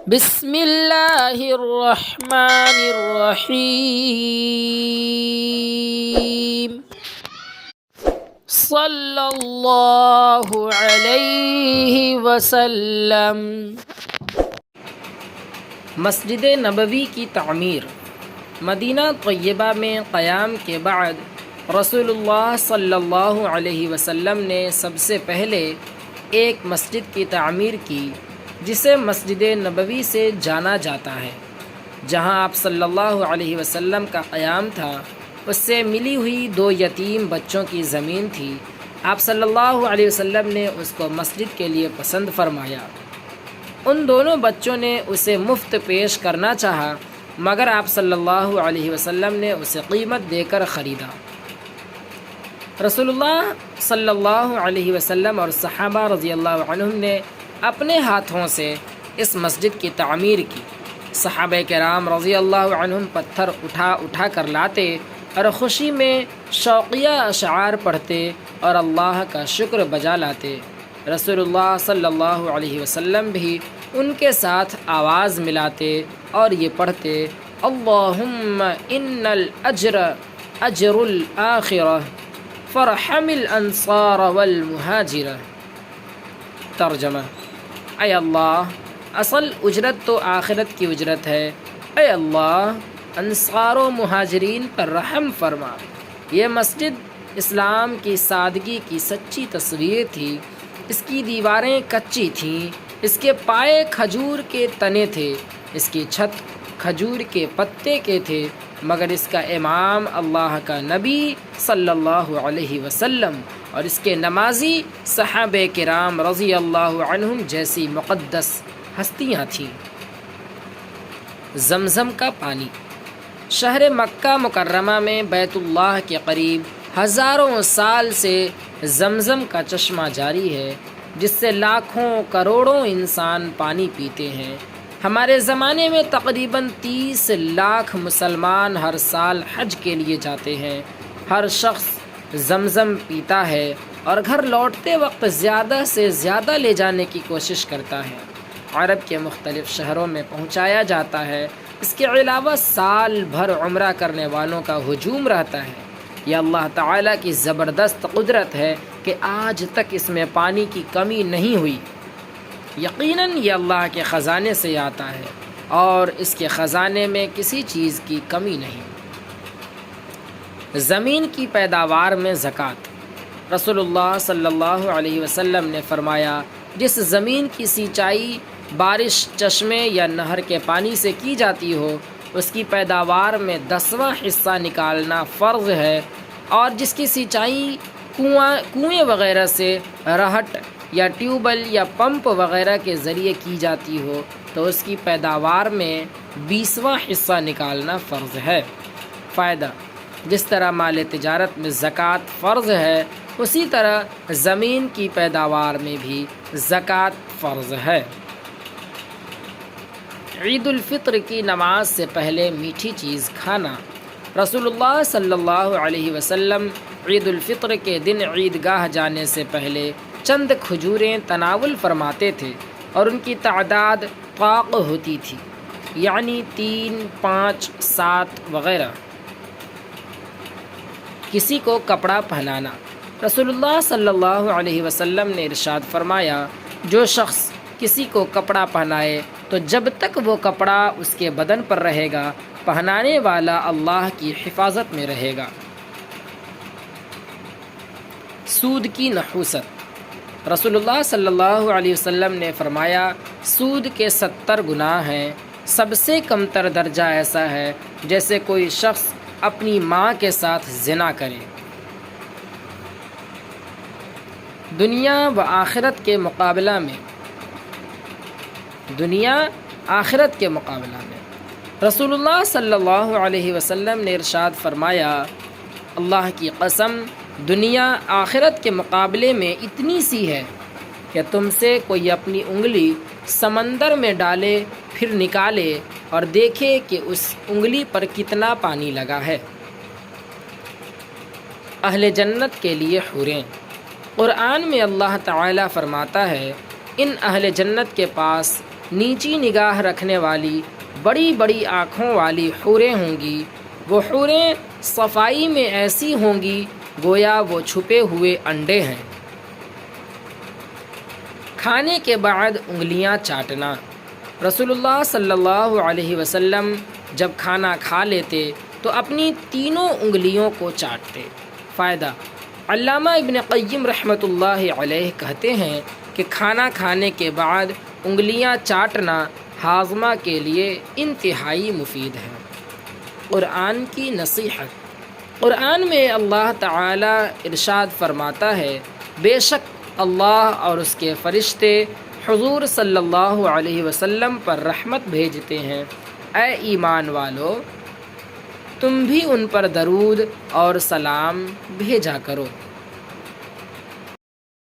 بسم اللہ الرحمن الرحیم صلی اللہ علیہ وسلم۔ مسجد نبوی کی تعمیر۔ مدینہ طیبہ میں قیام کے بعد رسول اللہ صلی اللہ علیہ وسلم نے سب سے پہلے ایک مسجد کی تعمیر کی جسے مسجد نبوی سے جانا جاتا ہے۔ جہاں آپ صلی اللہ علیہ وسلم کا قیام تھا اس سے ملی ہوئی 2 یتیم بچوں کی زمین تھی۔ آپ صلی اللہ علیہ وسلم نے اس کو مسجد کے لیے پسند فرمایا۔ ان دونوں بچوں نے اسے مفت پیش کرنا چاہا مگر آپ صلی اللہ علیہ وسلم نے اسے قیمت دے کر خریدا۔ رسول اللہ صلی اللہ علیہ وسلم اور صحابہ رضی اللہ عنہم نے اپنے ہاتھوں سے اس مسجد کی تعمیر کی۔ صحابہ کرام رضی اللہ عنہم پتھر اٹھا اٹھا کر لاتے اور خوشی میں شوقیہ اشعار پڑھتے اور اللہ کا شکر بجا لاتے۔ رسول اللہ صلی اللہ علیہ وسلم بھی ان کے ساتھ آواز ملاتے اور یہ پڑھتے: اللہم ان الاجر اجر الآخرہ فرحم الانصار والمہاجرہ۔ ترجمہ: اے اللہ، اصل اجرت تو آخرت کی اجرت ہے۔ اے اللہ، انصار و مہاجرین پر رحم فرما۔ یہ مسجد اسلام کی سادگی کی سچی تصویر تھی۔ اس کی دیواریں کچی تھیں، اس کے پائے کھجور کے تنے تھے، اس کی چھت کھجور کے پتے کے تھے، مگر اس کا امام اللہ کا نبی صلی اللہ علیہ وسلم اور اس کے نمازی صحابہ کرام رضی اللہ عنہم جیسی مقدس ہستیاں تھیں۔ زمزم کا پانی۔ شہر مکہ مکرمہ میں بیت اللہ کے قریب ہزاروں سال سے زمزم کا چشمہ جاری ہے جس سے لاکھوں کروڑوں انسان پانی پیتے ہیں۔ ہمارے زمانے میں تقریباً 30 لاکھ مسلمان ہر سال حج کے لیے جاتے ہیں۔ ہر شخص زمزم پیتا ہے اور گھر لوٹتے وقت زیادہ سے زیادہ لے جانے کی کوشش کرتا ہے۔ عرب کے مختلف شہروں میں پہنچایا جاتا ہے۔ اس کے علاوہ سال بھر عمرہ کرنے والوں کا ہجوم رہتا ہے۔ یہ اللہ تعالیٰ کی زبردست قدرت ہے کہ آج تک اس میں پانی کی کمی نہیں ہوئی۔ یقیناً یہ اللہ کے خزانے سے آتا ہے اور اس کے خزانے میں کسی چیز کی کمی نہیں۔ زمین کی پیداوار میں زکوٰۃ۔ رسول اللہ صلی اللہ علیہ وسلم نے فرمایا: جس زمین کی سینچائی بارش، چشمے یا نہر کے پانی سے کی جاتی ہو اس کی پیداوار میں 10واں حصہ نکالنا فرض ہے، اور جس کی سینچائی کنویں وغیرہ سے، رہٹ یا ٹیوب ویل یا پمپ وغیرہ کے ذریعے کی جاتی ہو تو اس کی پیداوار میں 20واں حصہ نکالنا فرض ہے۔ فائدہ: جس طرح مال تجارت میں زکوٰۃ فرض ہے اسی طرح زمین کی پیداوار میں بھی زکوٰۃ فرض ہے۔ عید الفطر کی نماز سے پہلے میٹھی چیز کھانا۔ رسول اللہ صلی اللہ علیہ وسلم عید الفطر کے دن عیدگاہ جانے سے پہلے چند کھجوریں تناول فرماتے تھے اور ان کی تعداد قاق ہوتی تھی، یعنی 3، 5، 7 وغیرہ۔ کسی کو کپڑا پہنانا۔ رسول اللہ صلی اللہ علیہ وسلم نے ارشاد فرمایا: جو شخص کسی کو کپڑا پہنائے تو جب تک وہ کپڑا اس کے بدن پر رہے گا پہنانے والا اللہ کی حفاظت میں رہے گا۔ سود کی نحوست۔ رسول اللہ صلی اللہ علیہ وسلم نے فرمایا: سود کے 70 گناہ ہیں، سب سے کمتر درجہ ایسا ہے جیسے کوئی شخص اپنی ماں کے ساتھ زنا کرے۔ دنیا و آخرت کے مقابلہ میں۔ دنیا آخرت کے مقابلہ میں رسول اللہ صلی اللہ علیہ وسلم نے ارشاد فرمایا: اللہ کی قسم، دنیا آخرت کے مقابلے میں اتنی سی ہے کہ تم سے کوئی اپنی انگلی سمندر میں ڈالے پھر نکالے اور دیکھے کہ اس انگلی پر کتنا پانی لگا ہے۔ اہل جنت کے لیے حوریں۔ قرآن میں اللہ تعالیٰ فرماتا ہے: ان اہل جنت کے پاس نیچی نگاہ رکھنے والی بڑی بڑی آنکھوں والی حوریں ہوں گی۔ وہ حوریں صفائی میں ایسی ہوں گی گویا وہ چھپے ہوئے انڈے ہیں۔ کھانے کے بعد انگلیاں چاٹنا۔ رسول اللہ صلی اللہ علیہ وسلم جب کھانا کھا لیتے تو اپنی تینوں انگلیوں کو چاٹتے۔ فائدہ: علامہ ابن قیم رحمۃ اللہ علیہ کہتے ہیں کہ کھانا کھانے کے بعد انگلیاں چاٹنا ہاضمہ کے لیے انتہائی مفید ہے۔ قرآن کی نصیحت۔ قرآن میں اللہ تعالی ارشاد فرماتا ہے، بے شک اللہ اور اس کے فرشتے حضور صلی اللہ علیہ وسلم پر رحمت بھیجتے ہیں۔ اے ایمان والو، تم بھی ان پر درود اور سلام بھیجا کرو۔